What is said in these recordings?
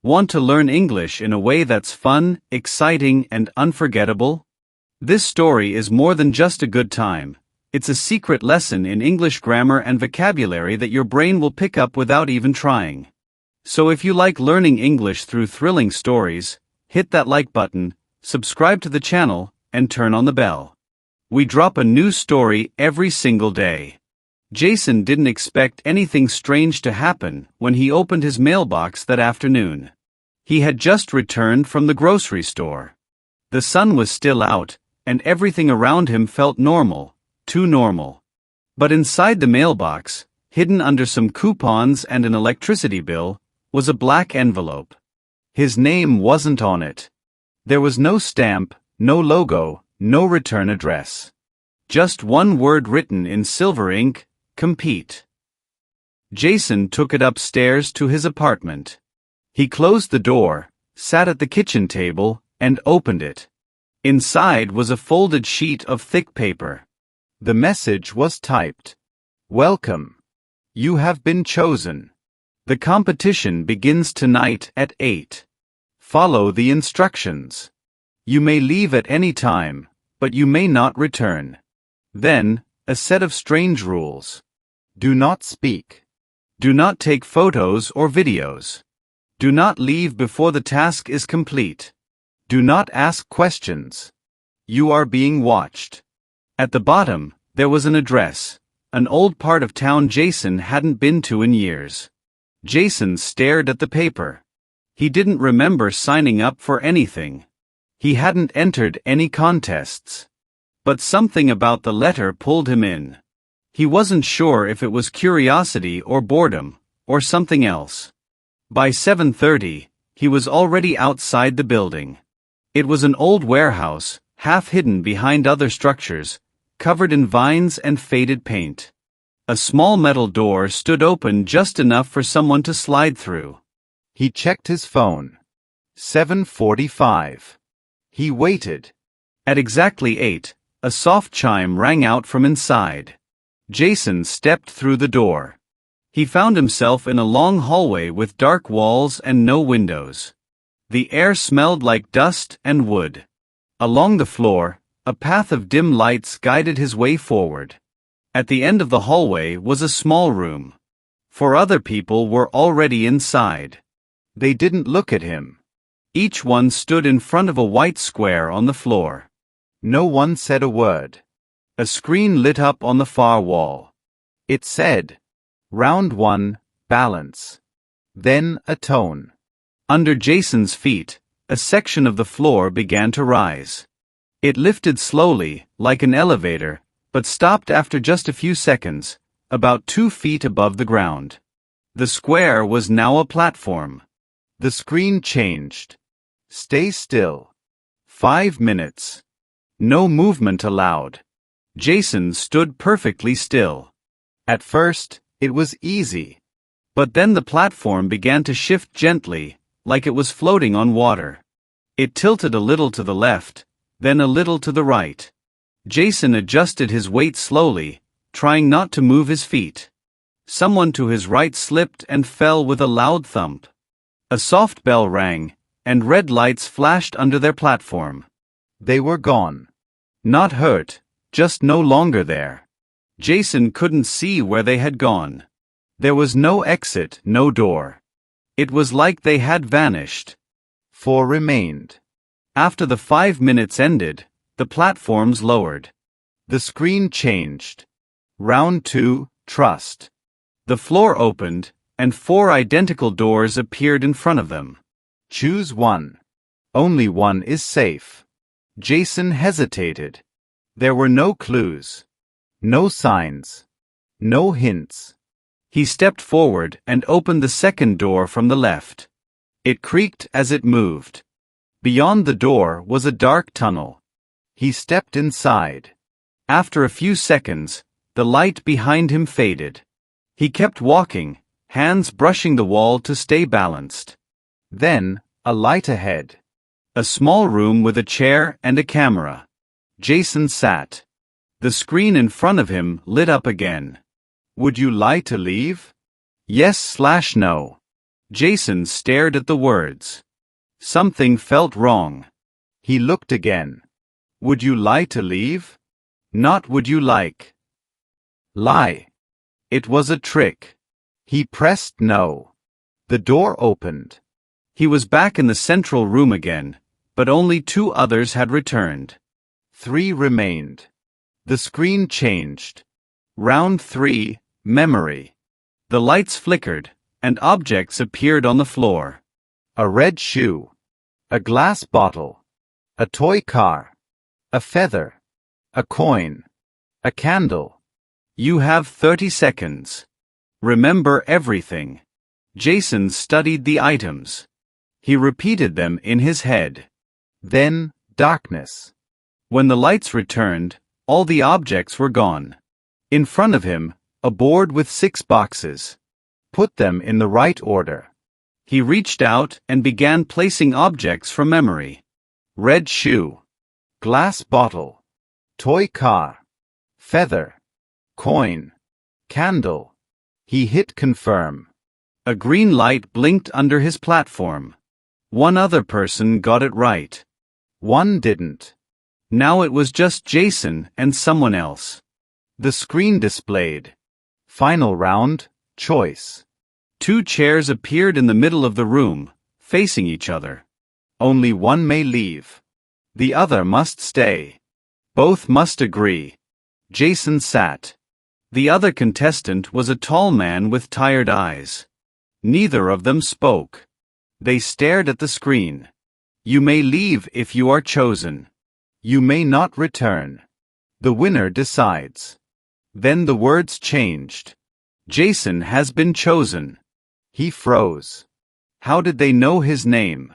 Want to learn English in a way that's fun, exciting, and unforgettable? This story is more than just a good time. It's a secret lesson in English grammar and vocabulary that your brain will pick up without even trying. So if you like learning English through thrilling stories, hit that like button, subscribe to the channel, and turn on the bell. We drop a new story every single day. Jason didn't expect anything strange to happen when he opened his mailbox that afternoon. He had just returned from the grocery store. The sun was still out, and everything around him felt normal, too normal. But inside the mailbox, hidden under some coupons and an electricity bill, was a black envelope. His name wasn't on it. There was no stamp, no logo, no return address. Just one word written in silver ink: compete. Jason took it upstairs to his apartment. He closed the door, sat at the kitchen table, and opened it. Inside was a folded sheet of thick paper. The message was typed. Welcome. You have been chosen. The competition begins tonight at 8. Follow the instructions. You may leave at any time, but you may not return. Then, a set of strange rules. Do not speak. Do not take photos or videos. Do not leave before the task is complete. Do not ask questions. You are being watched. At the bottom, there was an address, an old part of town Jason hadn't been to in years. Jason stared at the paper. He didn't remember signing up for anything. He hadn't entered any contests. But something about the letter pulled him in. He wasn't sure if it was curiosity or boredom, or something else. By 7:30, he was already outside the building. It was an old warehouse, half hidden behind other structures, covered in vines and faded paint. A small metal door stood open just enough for someone to slide through. He checked his phone. 7:45. He waited. At exactly 8, a soft chime rang out from inside. Jason stepped through the door. He found himself in a long hallway with dark walls and no windows. The air smelled like dust and wood. Along the floor, a path of dim lights guided his way forward. At the end of the hallway was a small room. 4 other people were already inside. They didn't look at him. Each one stood in front of a white square on the floor. No one said a word. A screen lit up on the far wall. It said, Round 1, balance. Then a tone. Under Jason's feet, a section of the floor began to rise. It lifted slowly, like an elevator, but stopped after just a few seconds, about 2 feet above the ground. The square was now a platform. The screen changed. Stay still. 5 minutes. No movement allowed. Jason stood perfectly still. At first, it was easy. But then the platform began to shift gently, like it was floating on water. It tilted a little to the left, then a little to the right. Jason adjusted his weight slowly, trying not to move his feet. Someone to his right slipped and fell with a loud thump. A soft bell rang, and red lights flashed under their platform. They were gone. Not hurt, just no longer there. Jason couldn't see where they had gone. There was no exit, no door. It was like they had vanished. 4 remained. After the 5 minutes ended, the platforms lowered. The screen changed. Round 2, trust. The floor opened, and 4 identical doors appeared in front of them. Choose one. Only one is safe. Jason hesitated. There were no clues. No signs. No hints. He stepped forward and opened the second door from the left. It creaked as it moved. Beyond the door was a dark tunnel. He stepped inside. After a few seconds, the light behind him faded. He kept walking, hands brushing the wall to stay balanced. Then, a light ahead. A small room with a chair and a camera. Jason sat. The screen in front of him lit up again. Would you like to leave? Yes/no. Jason stared at the words. Something felt wrong. He looked again. Would you lie to leave? Not would you like. Lie. It was a trick. He pressed no. The door opened. He was back in the central room again, but only 2 others had returned. 3 remained. The screen changed. Round 3, memory. The lights flickered, and objects appeared on the floor. A red shoe. A glass bottle. A toy car. A feather. A coin. A candle. You have 30 seconds. Remember everything. Jason studied the items. He repeated them in his head. Then, darkness. When the lights returned, all the objects were gone. In front of him, a board with 6 boxes. Put them in the right order. He reached out and began placing objects from memory. Red shoe. Glass bottle. Toy car. Feather. Coin. Candle. He hit confirm. A green light blinked under his platform. 1 other person got it right. 1 didn't. Now it was just Jason and someone else. The screen displayed. Final round, choice. 2 chairs appeared in the middle of the room, facing each other. Only one may leave. The other must stay. Both must agree. Jason sat. The other contestant was a tall man with tired eyes. Neither of them spoke. They stared at the screen. You may leave if you are chosen. You may not return. The winner decides. Then the words changed. Jason has been chosen. He froze. How did they know his name?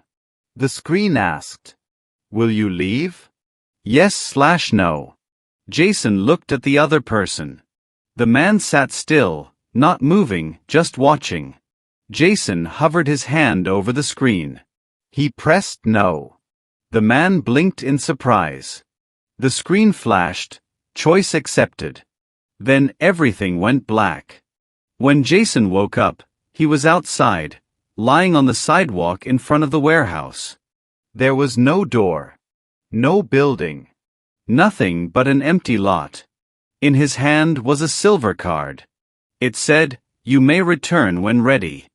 The screen asked. Will you leave? Yes/no. Jason looked at the other person. The man sat still, not moving, just watching. Jason hovered his hand over the screen. He pressed no. The man blinked in surprise. The screen flashed, choice accepted. Then everything went black. When Jason woke up, he was outside, lying on the sidewalk in front of the warehouse. There was no door. No building. Nothing but an empty lot. In his hand was a silver card. It said, "You may return when ready."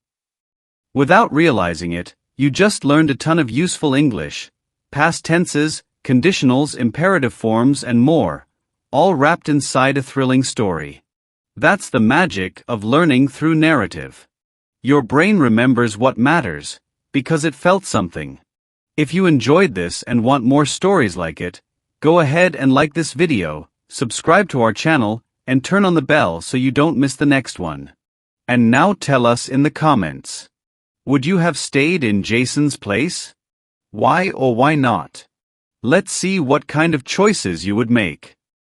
Without realizing it, you just learned a ton of useful English. Past tenses, conditionals, imperative forms, and more, all wrapped inside a thrilling story. That's the magic of learning through narrative. Your brain remembers what matters, because it felt something. If you enjoyed this and want more stories like it, go ahead and like this video, subscribe to our channel, and turn on the bell so you don't miss the next one. And now tell us in the comments. Would you have stayed in Jason's place? Why or why not? Let's see what kind of choices you would make.